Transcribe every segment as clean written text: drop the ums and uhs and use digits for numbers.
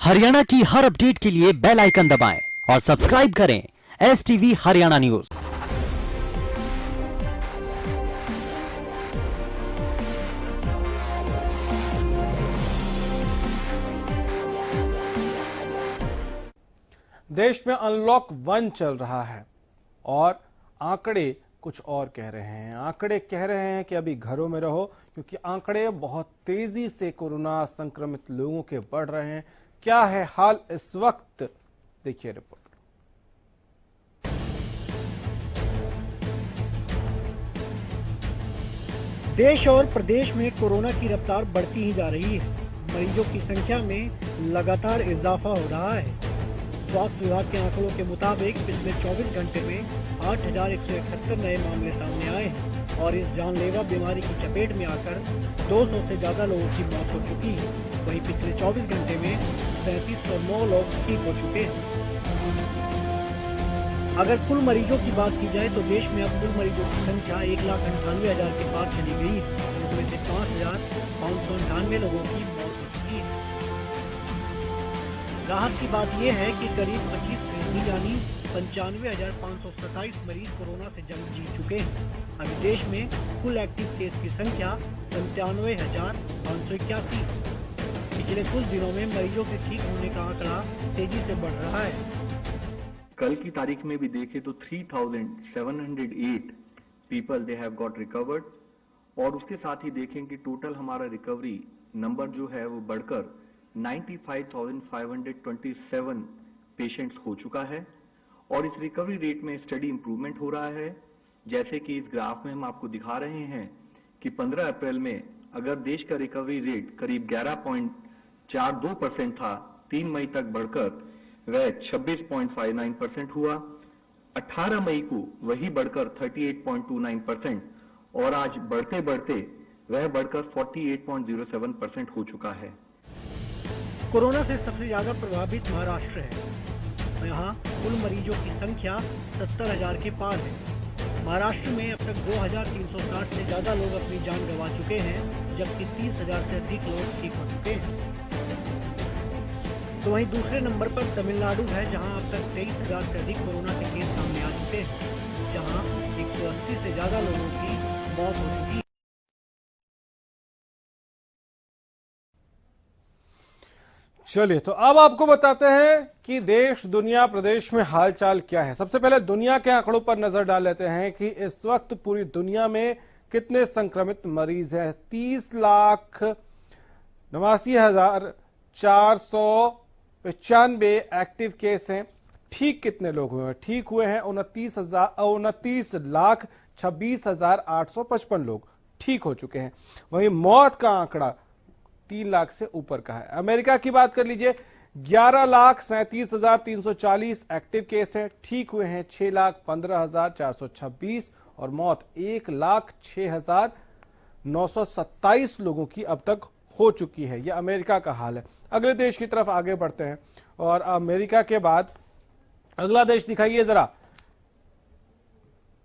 हरियाणा की हर अपडेट के लिए बेल आइकन दबाएं और सब्सक्राइब करें STV हरियाणा न्यूज। देश में अनलॉक 1 चल रहा है और आंकड़े कुछ और कह रहे हैं। आंकड़े कह रहे हैं कि अभी घरों में रहो, क्योंकि आंकड़े बहुत तेजी से कोरोना संक्रमित लोगों के बढ़ रहे हैं। क्या है हाल इस वक्त, देखिए रिपोर्ट। देश और प्रदेश में कोरोना की रफ्तार बढ़ती ही जा रही है। मरीजों की संख्या में लगातार इजाफा हो रहा है। स्वास्थ्य विभाग के आंकड़ों के मुताबिक पिछले 24 घंटे में 8,171 नए मामले सामने आए हैं और इस जानलेवा बीमारी की चपेट में आकर 200 से ज्यादा लोगों की मौत हो चुकी है। वहीं पिछले 24 घंटे में 3709 लोग ठीक हो चुके हैं। अगर कुल मरीजों की बात की जाए तो देश में अब कुल मरीजों की संख्या 1,98,000 के पार चली गई है, जिसमें से 5,598 लोगों की मौत हो चुकी है। राहत की बात यह है कि करीब 25% यानी 95,527 मरीज कोरोना से जंग जीत चुके हैं। अभी देश में कुल एक्टिव केस की संख्या 97,581। पिछले कुछ दिनों में मरीजों के ठीक होने का आंकड़ा तेजी से बढ़ रहा है। कल की तारीख में भी देखें तो 3,708 people they have got recovered, और उसके साथ ही देखें कि टोटल हमारा रिकवरी नंबर जो है वो बढ़कर 95,527 पेशेंट्स हो चुका है। और इस रिकवरी रेट में स्टडी इंप्रूवमेंट हो रहा है। जैसे कि इस ग्राफ में हम आपको दिखा रहे हैं कि 15 अप्रैल में अगर देश का रिकवरी रेट करीब 11.42% था, 3 मई तक बढ़कर वह 26.59% हुआ। 18 मई को वही बढ़कर 38.29% और आज बढ़ते बढ़ते वह बढ़कर 48.07% हो चुका है। कोरोना से सबसे ज्यादा प्रभावित महाराष्ट्र है। यहाँ कुल मरीजों की संख्या 70,000 के पार है। महाराष्ट्र में अब तक 2,360 से ज्यादा लोग अपनी जान गंवा चुके हैं, जबकि 30,000 से अधिक लोग ठीक हो चुके हैं। तो वहीं दूसरे नंबर पर तमिलनाडु है, जहां अब तक 23,000 से अधिक कोरोना के केस सामने आ चुके हैं, जहां 180 से ज्यादा लोगों की मौत हो चुकी है। चलिए, तो अब आपको बताते हैं कि देश, दुनिया, प्रदेश में हालचाल क्या है। सबसे पहले दुनिया के आंकड़ों पर नजर डाल लेते हैं कि इस वक्त पूरी दुनिया में कितने संक्रमित मरीज हैं। 30,89,495 एक्टिव केस हैं। ठीक कितने लोग हुए हैं? ठीक हुए हैं 29,26,855 लोग ठीक हो चुके हैं। वहीं मौत का आंकड़ा 3 लाख से ऊपर का है। अमेरिका की बात कर लीजिए, 11,37,340 एक्टिव केस हैं। ठीक हुए हैं 6,15,426 और मौत 1,06,927 लोगों की अब तक हो चुकी है। यह अमेरिका का हाल है। अगले देश की तरफ आगे बढ़ते हैं और अमेरिका के बाद अगला देश दिखाइए जरा।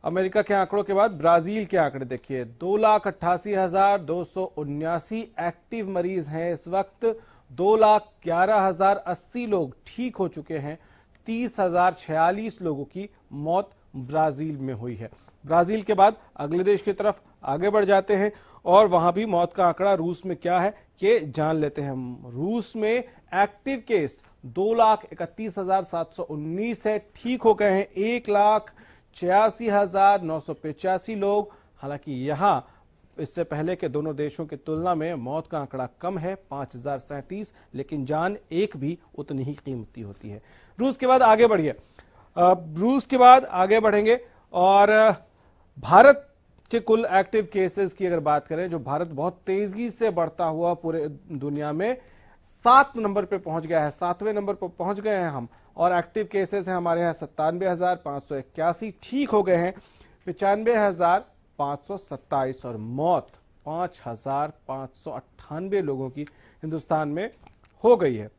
अमेरिका के आंकड़ों के बाद ब्राजील के आंकड़े देखिए। 2,88,279 एक्टिव मरीज हैं इस वक्त। 2,11,080 लोग ठीक हो चुके हैं। 30,046 लोगों की मौत ब्राजील में हुई है। ब्राजील के बाद अगले देश की तरफ आगे बढ़ जाते हैं और वहां भी मौत का आंकड़ा रूस में क्या है ये जान लेते हैं हम। रूस में एक्टिव केस 2,31,719 है। ठीक हो गए हैं 1,86,985 लोग। हालांकि यहां इससे पहले के दोनों देशों की तुलना में मौत का आंकड़ा कम है, 5,037, लेकिन जान एक भी उतनी ही कीमती होती है। रूस के बाद आगे बढ़िए। रूस के बाद आगे बढ़ेंगे और भारत के कुल एक्टिव केसेस की अगर बात करें, जो भारत बहुत तेजी से बढ़ता हुआ पूरे दुनिया में 7 नंबर पे पहुंच गया है, 7वें नंबर पर पहुंच गए हैं हम। और एक्टिव केसेस हैं हमारे यहाँ 97,581, ठीक हो गए हैं 95,527 और मौत 5,598 लोगों की हिंदुस्तान में हो गई है।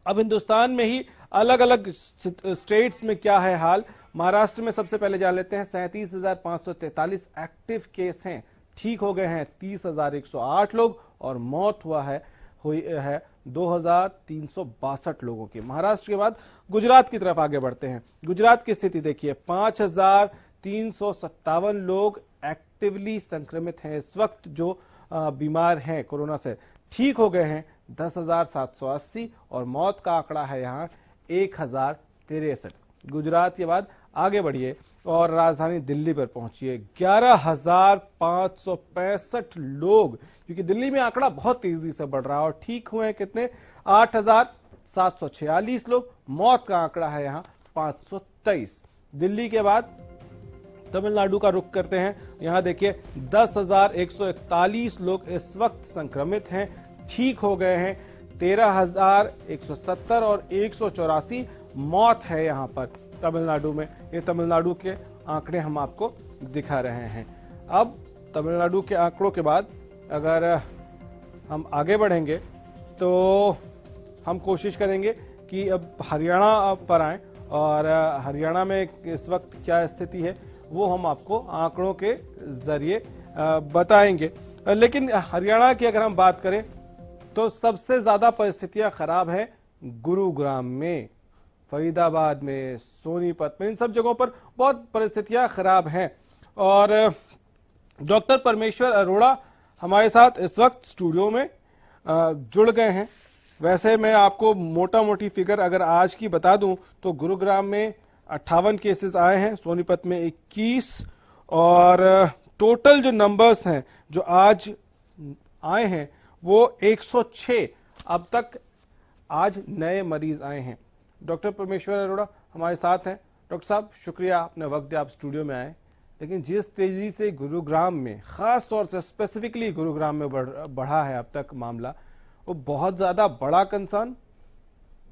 अब हिंदुस्तान में ही अलग अलग स्टेट्स में क्या है हाल। महाराष्ट्र में सबसे पहले जान लेते हैं। 37,543 एक्टिव केस हैं। ठीक हो गए हैं 30,108 लोग और मौत हुआ है हुई है 2362 लोगों की। महाराष्ट्र के बाद गुजरात की तरफ आगे बढ़ते हैं। गुजरात की स्थिति देखिए, 5357 लोग एक्टिवली संक्रमित हैं इस वक्त, जो बीमार हैं कोरोना से, ठीक हो गए हैं 10,780 और मौत का आंकड़ा है यहां 1063। गुजरात के बाद आगे बढ़िए और राजधानी दिल्ली पर पहुंचिए। 11,565 लोग, क्योंकि दिल्ली में आंकड़ा बहुत तेजी से बढ़ रहा है, और ठीक हुए हैं कितने, 8,746 लोग। मौत का आंकड़ा है यहां 523। दिल्ली के बाद तमिलनाडु का रुख करते हैं। यहां देखिए 10,141 लोग इस वक्त संक्रमित हैं, ठीक हो गए हैं 13,170 और 184 मौत है यहां पर तमिलनाडु में। ये तमिलनाडु के आंकड़े हम आपको दिखा रहे हैं। अब तमिलनाडु के आंकड़ों के बाद अगर हम आगे बढ़ेंगे तो हम कोशिश करेंगे कि अब हरियाणा पर आएं, और हरियाणा में इस वक्त क्या स्थिति है वो हम आपको आंकड़ों के जरिए बताएंगे। लेकिन हरियाणा की अगर हम बात करें तो सबसे ज्यादा परिस्थितियां खराब हैं गुरुग्राम में, फरीदाबाद में, सोनीपत में, इन सब जगहों पर बहुत परिस्थितियां खराब हैं। और डॉक्टर परमेश्वर अरोड़ा हमारे साथ इस वक्त स्टूडियो में जुड़ गए हैं। वैसे मैं आपको मोटा मोटी फिगर अगर आज की बता दूं तो गुरुग्राम में 58 केसेस आए हैं, सोनीपत में 21, और टोटल जो नंबर्स हैं जो आज आए हैं वो 106 अब तक आज नए मरीज आए हैं। डॉक्टर परमेश्वर अरोड़ा हमारे साथ हैं। डॉक्टर साहब, शुक्रिया आपने वक्त दिया, आप स्टूडियो में आए। लेकिन जिस तेजी से गुरुग्राम में, खास तौर से स्पेसिफिकली गुरुग्राम में बढ़ा है अब तक मामला, वो बहुत ज्यादा बड़ा कंसर्न,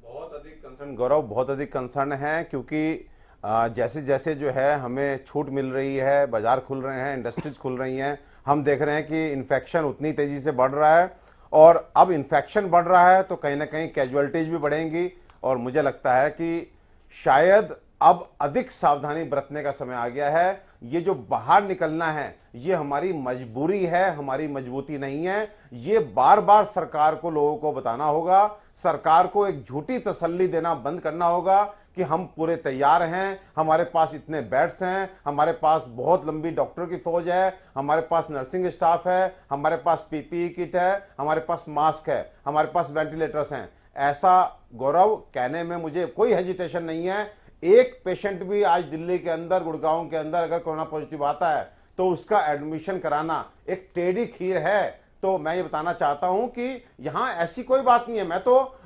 बहुत अधिक कंसर्न गौरव, बहुत अधिक कंसर्न है, क्योंकि जैसे जैसे जो है हमें छूट मिल रही है, बाजार खुल रहे हैं, इंडस्ट्रीज खुल रही हैं, हम देख रहे हैं कि इन्फेक्शन उतनी तेजी से बढ़ रहा है, और अब इन्फेक्शन बढ़ रहा है तो कहीं ना कहीं कैजुअलिटीज भी बढ़ेंगी। और मुझे लगता है कि शायद अब अधिक सावधानी बरतने का समय आ गया है। ये जो बाहर निकलना है ये हमारी मजबूरी है, हमारी मजबूती नहीं है। ये बार बार सरकार को, लोगों को बताना होगा, सरकार को एक झूठी तसल्ली देना बंद करना होगा कि हम पूरे तैयार हैं, हमारे पास इतने बेड्स हैं, हमारे पास बहुत लंबी डॉक्टर की फौज है, हमारे पास नर्सिंग स्टाफ है, हमारे पास पीपीई किट है, हमारे पास मास्क है, हमारे पास वेंटिलेटर्स हैं। ऐसा गौरव कहने में मुझे कोई हेजिटेशन नहीं है। एक पेशेंट भी आज दिल्ली के अंदर, गुड़गांव के अंदर अगर कोरोना पॉजिटिव आता है तो उसका एडमिशन कराना एक टेढ़ी खीर है। तो मैं ये बताना चाहता हूं कि यहां ऐसी कोई बात नहीं है। मैं तो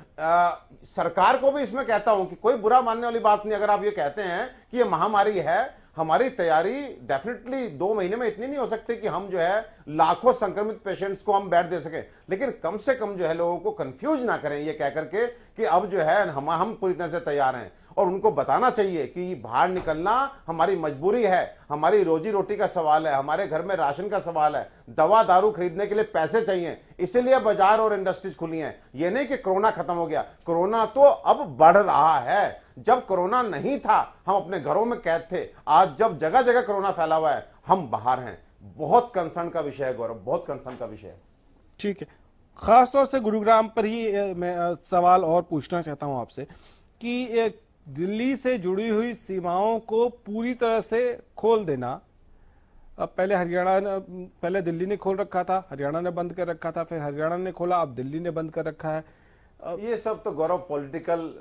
सरकार को भी इसमें कहता हूं कि कोई बुरा मानने वाली बात नहीं। अगर आप ये कहते हैं कि ये महामारी है, हमारी तैयारी डेफिनेटली 2 महीने में इतनी नहीं हो सकती कि हम जो है लाखों संक्रमित पेशेंट्स को हम बेड दे सकें, लेकिन कम से कम जो है लोगों को कंफ्यूज ना करें ये कह करके कि अब जो है हम पूरी तरह से तैयार हैं। और उनको बताना चाहिए कि बाहर निकलना हमारी मजबूरी है, हमारी रोजी रोटी का सवाल है, हमारे घर में राशन का सवाल है, दवा दारू खरीदने के लिए पैसे चाहिए, इसलिए बाजार और इंडस्ट्रीज खुली हैं। ये नहीं कि कोरोना खत्म हो गया, कोरोना तो अब बढ़ रहा है। जब कोरोना नहीं था हम अपने घरों में कैद थे, आज जब जगह जगह कोरोना फैला हुआ है हम बाहर हैं। बहुत कंसर्न का विषय है गौरव, बहुत कंसर्न का विषय है। ठीक है, खासतौर से गुरुग्राम पर ही मैं सवाल और पूछना चाहता हूं आपसे कि दिल्ली से जुड़ी हुई सीमाओं को पूरी तरह से खोल देना, अब पहले दिल्ली ने खोल रखा था, हरियाणा ने बंद कर रखा था, फिर हरियाणा ने खोला, अब दिल्ली ने बंद कर रखा है। ये सब तो गौरव पॉलिटिकल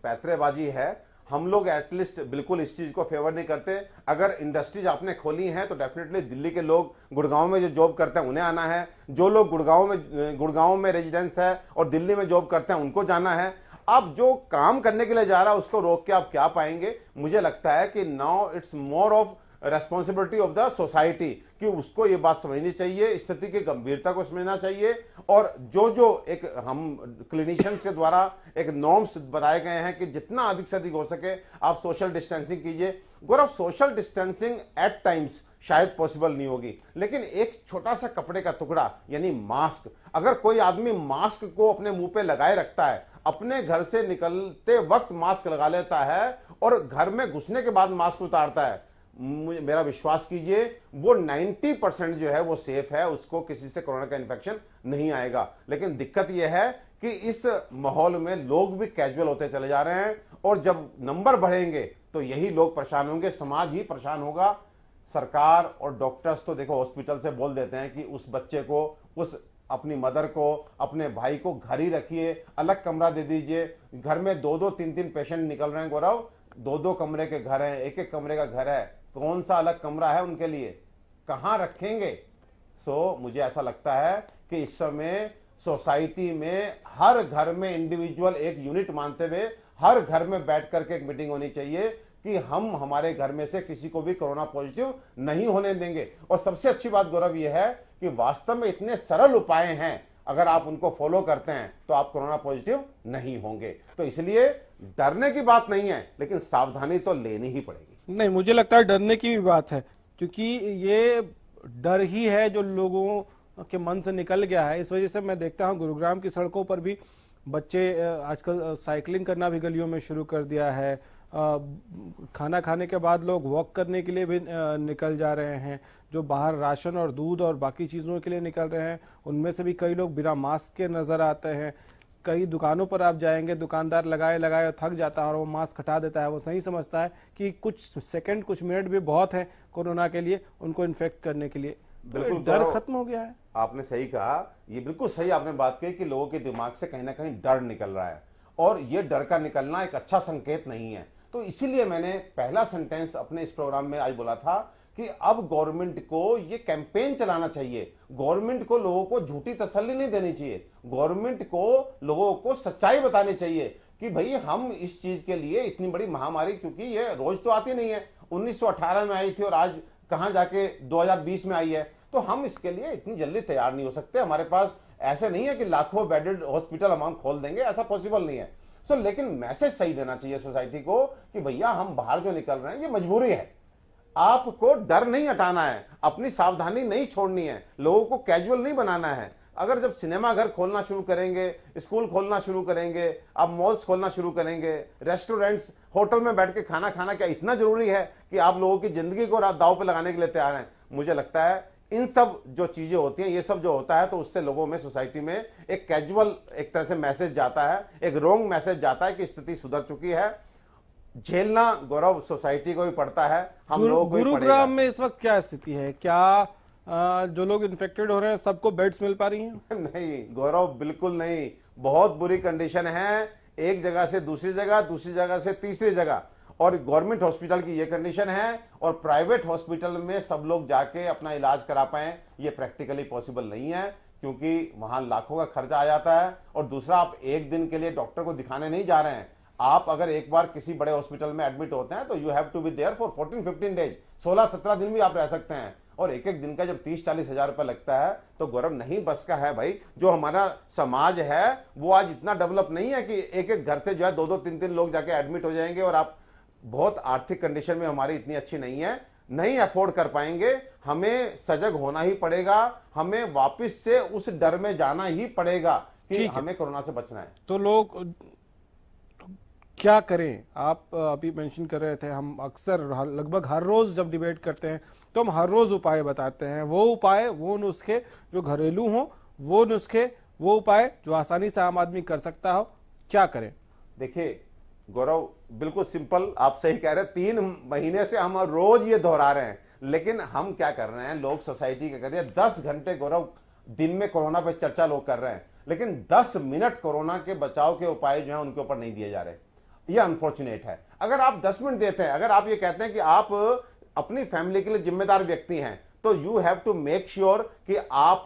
पैतरेबाजी है। हम लोग एटलीस्ट बिल्कुल इस चीज को फेवर नहीं करते। अगर इंडस्ट्रीज आपने खोली हैं तो डेफिनेटली दिल्ली के लोग, गुड़गांव में जो जॉब करते हैं उन्हें आना है, जो लोग गुड़गांव में रेजिडेंस है और दिल्ली में जॉब करते हैं उनको जाना है। अब जो काम करने के लिए जा रहा है उसको रोक के आप क्या पाएंगे? मुझे लगता है कि now it's more of responsibility of the society कि उसको ये बात समझनी चाहिए, स्थिति की गंभीरता को समझना चाहिए, और जो एक हम क्लिनिशियंस के द्वारा एक नॉर्म्स बताए गए हैं कि जितना अधिक से अधिक हो सके आप सोशल डिस्टेंसिंग कीजिए। गौरव, सोशल डिस्टेंसिंग एट टाइम्स शायद पॉसिबल नहीं होगी, लेकिन एक छोटा सा कपड़े का टुकड़ा यानी मास्क, अगर कोई आदमी मास्क को अपने मुंह पे लगाए रखता है, अपने घर से निकलते वक्त मास्क लगा लेता है और घर में घुसने के बाद मास्क उतारता है, मेरा विश्वास कीजिए वो 90% जो है वो सेफ है, उसको किसी से कोरोना का इन्फेक्शन नहीं आएगा। लेकिन दिक्कत यह है कि इस माहौल में लोग भी कैजुअल होते चले जा रहे हैं, और जब नंबर बढ़ेंगे तो यही लोग परेशान होंगे, समाज ही परेशान होगा। सरकार और डॉक्टर्स तो देखो हॉस्पिटल से बोल देते हैं कि उस बच्चे को, उस अपनी मदर को, अपने भाई को घर ही रखिए, अलग कमरा दे दीजिए। घर में 2-2, 3-3 पेशेंट निकल रहे हैं गौरव, 2-2 कमरे के घर हैं, 1-1 कमरे का घर है, कौन सा अलग कमरा है उनके लिए, कहां रखेंगे? सो मुझे ऐसा लगता है कि इस समय सोसाइटी में हर घर में इंडिविजुअल एक यूनिट मानते हुए हर घर में बैठ करके एक मीटिंग होनी चाहिए कि हम हमारे घर में से किसी को भी कोरोना पॉजिटिव नहीं होने देंगे। और सबसे अच्छी बात गौरव यह है कि वास्तव में इतने सरल उपाय हैं, अगर आप उनको फॉलो करते हैं तो आप कोरोना पॉजिटिव नहीं होंगे। तो इसलिए डरने की बात नहीं है, लेकिन सावधानी तो लेनी ही पड़ेगी। नहीं, मुझे लगता है डरने की भी बात है, क्योंकि ये डर ही है जो लोगों के मन से निकल गया है। इस वजह से मैं देखता हूं गुरुग्राम की सड़कों पर भी बच्चे आजकल साइकिलिंग करना भी गलियों में शुरू कर दिया है। खाना खाने के बाद लोग वॉक करने के लिए भी निकल जा रहे हैं। जो बाहर राशन और दूध और बाकी चीजों के लिए निकल रहे हैं, उनमें से भी कई लोग बिना मास्क के नजर आते हैं। कई दुकानों पर आप जाएंगे, दुकानदार लगाए लगाए थक जाता है और वो मास्क हटा देता है। वो नहीं समझता है कि कुछ सेकंड, कुछ मिनट भी बहुत है कोरोना के लिए, उनको इन्फेक्ट करने के लिए। बिल्कुल डर खत्म हो गया है। आपने सही कहा, ये बिल्कुल सही आपने बात कही कि लोगों के दिमाग से कहीं ना कहीं डर निकल रहा है, और ये डर का निकलना एक अच्छा संकेत नहीं है। तो इसीलिए मैंने पहला सेंटेंस अपने इस प्रोग्राम में आज बोला था कि अब गवर्नमेंट को ये कैंपेन चलाना चाहिए। गवर्नमेंट को लोगों को झूठी तसल्ली नहीं देनी चाहिए, गवर्नमेंट को लोगों को सच्चाई बतानी चाहिए कि भाई हम इस चीज के लिए, इतनी बड़ी महामारी, क्योंकि ये रोज तो आती नहीं है, 1918 में आई थी और आज कहां जाके 2020 में आई है, तो हम इसके लिए इतनी जल्दी तैयार नहीं हो सकते। हमारे पास ऐसे नहीं है कि लाखों बेडेड हॉस्पिटल हम खोल देंगे, ऐसा पॉसिबल नहीं है। तो लेकिन मैसेज सही देना चाहिए सोसाइटी को कि भैया हम बाहर जो निकल रहे हैं ये मजबूरी है, आपको डर नहीं हटाना है, अपनी सावधानी नहीं छोड़नी है, लोगों को कैजुअल नहीं बनाना है। अगर जब सिनेमा घर खोलना शुरू करेंगे, स्कूल खोलना शुरू करेंगे, अब मॉल्स खोलना शुरू करेंगे, रेस्टोरेंट्स, होटल में बैठ के खाना खाना क्या इतना जरूरी है कि आप लोगों की जिंदगी को दांव पे लगाने के लिए तैयार हैं? मुझे लगता है इन सब जो चीजें होती हैं, ये सब जो होता है, तो उससे लोगों में, सोसाइटी में एक कैजुअल एक तरह से मैसेज जाता है, एक रॉन्ग मैसेज जाता है कि स्थिति सुधर चुकी है। झेलना गौरव सोसाइटी को भी पड़ता है, हम लोगों को भी पड़ेगा। गुरुग्राम में इस वक्त क्या स्थिति है? क्या जो लोग इन्फेक्टेड हो रहे हैं सबको बेड्स मिल पा रही हैं? नहीं गौरव, बिल्कुल नहीं, बहुत बुरी कंडीशन है। एक जगह से दूसरी जगह, दूसरी जगह से तीसरी जगह, और गवर्नमेंट हॉस्पिटल की ये कंडीशन है, और प्राइवेट हॉस्पिटल में सब लोग जाके अपना इलाज करा पाए ये प्रैक्टिकली पॉसिबल नहीं है, क्योंकि वहां लाखों का खर्चा आ जाता है। और दूसरा, आप एक दिन के लिए डॉक्टर को दिखाने नहीं जा रहे हैं। आप अगर एक बार किसी बड़े हॉस्पिटल में एडमिट होते हैं तो you have to be there for 14-15 days, 16-17 दिन भी आप रह सकते हैं। और एक एक दिन का जब 30-40 हजार रुपया लगता है तो गौरव नहीं बस का है भाई। जो हमारा समाज है वो आज इतना डेवलप नहीं है कि एक एक घर से जो है 2-2, 3-3 लोग जाके एडमिट हो जाएंगे, और आप बहुत आर्थिक कंडीशन में हमारी इतनी अच्छी नहीं है, नहीं अफोर्ड कर पाएंगे। हमें सजग होना ही पड़ेगा, हमें वापस से उस डर में जाना ही पड़ेगा कि हमें कोरोना से बचना है। तो लोग क्या करें? आप अभी मेंशन कर रहे थे, हम अक्सर लगभग हर रोज जब डिबेट करते हैं तो हम हर रोज उपाय बताते हैं। वो उपाय, वो नुस्खे जो घरेलू हो, वो नुस्खे, वो उपाय जो आसानी से आम आदमी कर सकता हो, क्या करें? देखिए गौरव, बिल्कुल सिंपल, आप सही कह रहे हैं। 3 महीने से हम रोज ये दोहरा रहे हैं, लेकिन हम क्या कर रहे हैं, लोग सोसाइटी क्या कर रहे हैं, 10 घंटे गौरव दिन में कोरोना पे चर्चा लोग कर रहे हैं, लेकिन 10 मिनट कोरोना के बचाव के उपाय जो है उनके ऊपर नहीं दिए जा रहे। ये अनफॉर्चुनेट है। अगर आप 10 मिनट देते हैं, अगर आप ये कहते हैं कि आप अपनी फैमिली के लिए जिम्मेदार व्यक्ति हैं, तो you have to make sure कि आप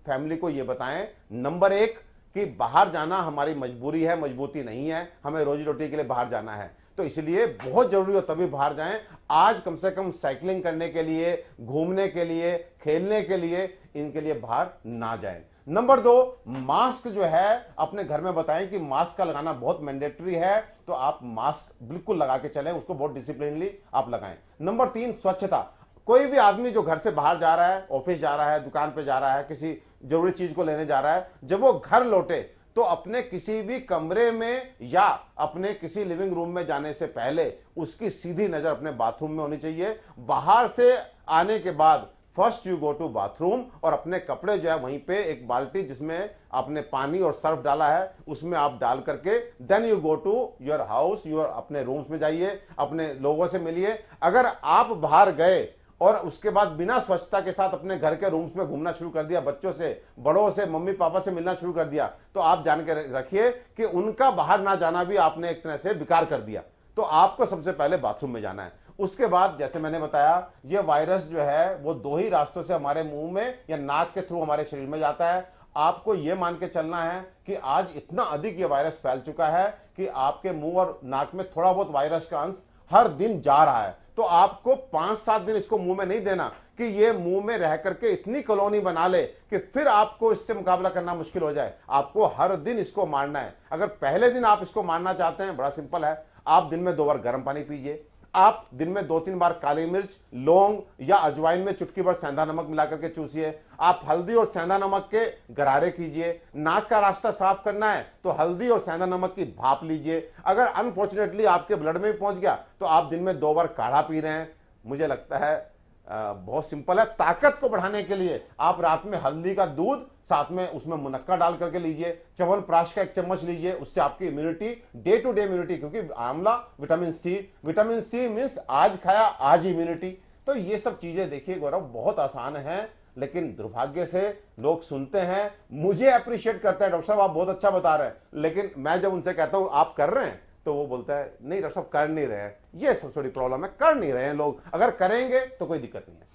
फैमिली को ये बताएं, नंबर 1 कि बाहर जाना हमारी मजबूरी है, मजबूती नहीं है, हमें रोजी रोटी के लिए बाहर जाना है, तो इसलिए बहुत जरूरी हो तभी बाहर जाएं। आज कम से कम साइकिलिंग करने के लिए, घूमने के लिए, खेलने के लिए, इनके लिए बाहर ना जाएं। नंबर 2, मास्क जो है अपने घर में बताएं कि मास्क का लगाना बहुत मैंडेटरी है, तो आप मास्क बिल्कुल लगा के चलें, उसको बहुत डिसिप्लिनली आप लगाएं। नंबर 3, स्वच्छता। कोई भी आदमी जो घर से बाहर जा रहा है, ऑफिस जा रहा है, दुकान पे जा रहा है, किसी जरूरी चीज को लेने जा रहा है, जब वो घर लौटे तो अपने किसी भी कमरे में या अपने किसी लिविंग रूम में जाने से पहले उसकी सीधी नजर अपने बाथरूम में होनी चाहिए। बाहर से आने के बाद first you go to bathroom और अपने कपड़े जो है वहीं पे एक बाल्टी जिसमें आपने पानी और सर्फ डाला है उसमें आप डाल करके then you go to your house, your अपने रूम्स में जाइए, अपने लोगों से मिलिए। अगर आप बाहर गए और उसके बाद बिना स्वच्छता के साथ अपने घर के रूम्स में घूमना शुरू कर दिया, बच्चों से, बड़ों से, मम्मी पापा से मिलना शुरू कर दिया, तो आप जान के रखिए कि उनका बाहर ना जाना भी आपने एक तरह से बेकार कर दिया। तो आपको सबसे पहले बाथरूम में जाना है। उसके बाद जैसे मैंने बताया, ये वायरस जो है वो दो ही रास्तों से हमारे मुंह में या नाक के थ्रू हमारे शरीर में जाता है। आपको यह मान के चलना है कि आज इतना अधिक ये वायरस फैल चुका है कि आपके मुंह और नाक में थोड़ा बहुत वायरस का अंश हर दिन जा रहा है। तो आपको 5-7 दिन इसको मुंह में नहीं देना कि ये मुंह में रह करके इतनी कॉलोनी बना ले कि फिर आपको इससे मुकाबला करना मुश्किल हो जाए। आपको हर दिन इसको मारना है। अगर पहले दिन आप इसको मारना चाहते हैं, बड़ा सिंपल है, आप दिन में 2 बार गर्म पानी पीजिए, आप दिन में 2-3 बार काली मिर्च, लौंग या अजवाइन में चुटकी भर सेंधा नमक मिलाकर के चूसिए, आप हल्दी और सेंधा नमक के गरारे कीजिए। नाक का रास्ता साफ करना है तो हल्दी और सेंधा नमक की भाप लीजिए। अगर अनफॉर्चुनेटली आपके ब्लड में भी पहुंच गया तो आप दिन में 2 बार काढ़ा पी रहे हैं। मुझे लगता है बहुत सिंपल है। ताकत को बढ़ाने के लिए आप रात में हल्दी का दूध साथ में उसमें मुनक्का डाल करके लीजिए, च्यवनप्राश का 1 चम्मच लीजिए, उससे आपकी immunity, day to day immunity, क्योंकि आंवला विटामिन सी मीन्स आज खाया आज इम्यूनिटी। तो ये सब चीजें देखिए गौरव बहुत आसान है, लेकिन दुर्भाग्य से लोग सुनते हैं, मुझे अप्रिशिएट करते हैं, डॉक्टर साहब आप बहुत अच्छा बता रहे हैं, लेकिन मैं जब उनसे कहता हूं आप कर रहे हैं तो वो बोलता है नहीं डॉक्टर साहब कर नहीं रहे हैं। ये सब थोड़ी प्रॉब्लम है, कर नहीं रहे हैं लोग, अगर करेंगे तो कोई दिक्कत नहीं है।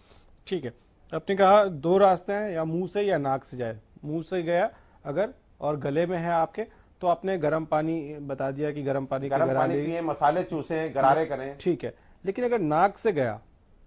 ठीक है, आपने कहा 2 रास्ते हैं, या मुंह से या नाक से जाए। मुंह से गया अगर और गले में है आपके तो आपने गर्म पानी बता दिया कि गर्म पानी पिए, मसाले चूसे, गरारे करें। ठीक है, लेकिन अगर नाक से गया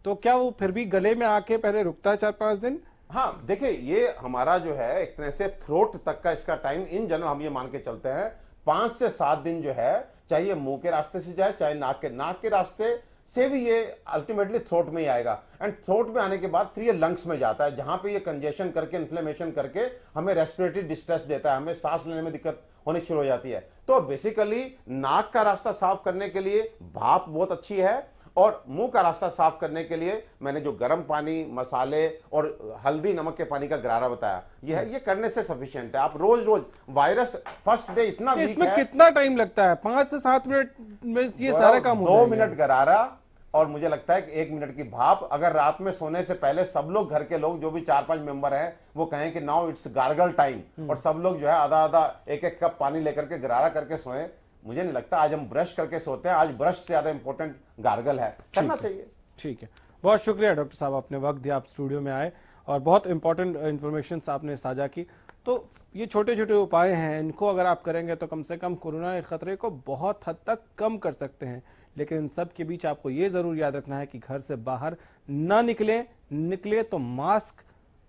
तो क्या वो फिर भी गले में आके पहले रुकता है 4-5 दिन? हाँ देखिए, ये हमारा जो है एक तरह से थ्रोट तक का इसका टाइम इन जनरल हम ये मान के चलते हैं 5 से 7 दिन जो है, चाहे मुंह के रास्ते से जाए चाहे नाक के रास्ते से भी, ये अल्टीमेटली थ्रोट में ही आएगा। एंड थ्रोट में आने के बाद फिर ये लंग्स में जाता है, जहां पे ये कंजेशन करके, इन्फ्लेमेशन करके हमें रेस्पिरेटरी डिस्ट्रेस देता है, हमें सांस लेने में दिक्कत होनी शुरू हो जाती है। तो बेसिकली नाक का रास्ता साफ करने के लिए भाप बहुत अच्छी है, और मुंह का रास्ता साफ करने के लिए मैंने जो गर्म पानी, मसाले और हल्दी नमक के पानी का गरारा बताया, ये करने से सफिशिएंट है। आप रोज रोज, वायरस फर्स्ट डे इतना वीक है, इसमें कितना टाइम लगता है? 5 से 7 मिनट में ये सारा काम हो जाएगा। 2 मिनट गरारा और मुझे लगता है कि 1 मिनट की भाप। अगर रात में सोने से पहले सब लोग, घर के लोग जो भी 4-5 मेंबर हैं, वो कहें कि नाउ इट्स गार्गल टाइम, और सब लोग जो है आधा 1-1 कप पानी लेकर के गरारा करके सोएं। मुझे नहीं लगता, आज हम ब्रश करके सोते हैं, आज ब्रश से ज्यादा इंपॉर्टेंट गार्गल है, करना चाहिए। ठीक है, बहुत शुक्रिया डॉक्टर साहब, आपने वक्त दिया, आप स्टूडियो में आए और बहुत इंपॉर्टेंट इंफॉर्मेशन आपने साझा की। तो ये छोटे छोटे उपाय हैं, इनको अगर आप करेंगे तो कम से कम कोरोना के खतरे को बहुत हद तक कम कर सकते हैं। लेकिन इन सब के बीच आपको ये जरूर याद रखना है कि घर से बाहर ना निकले तो मास्क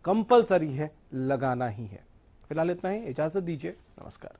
कंपलसरी है, लगाना ही है। फिलहाल इतना ही, इजाजत दीजिए, नमस्कार।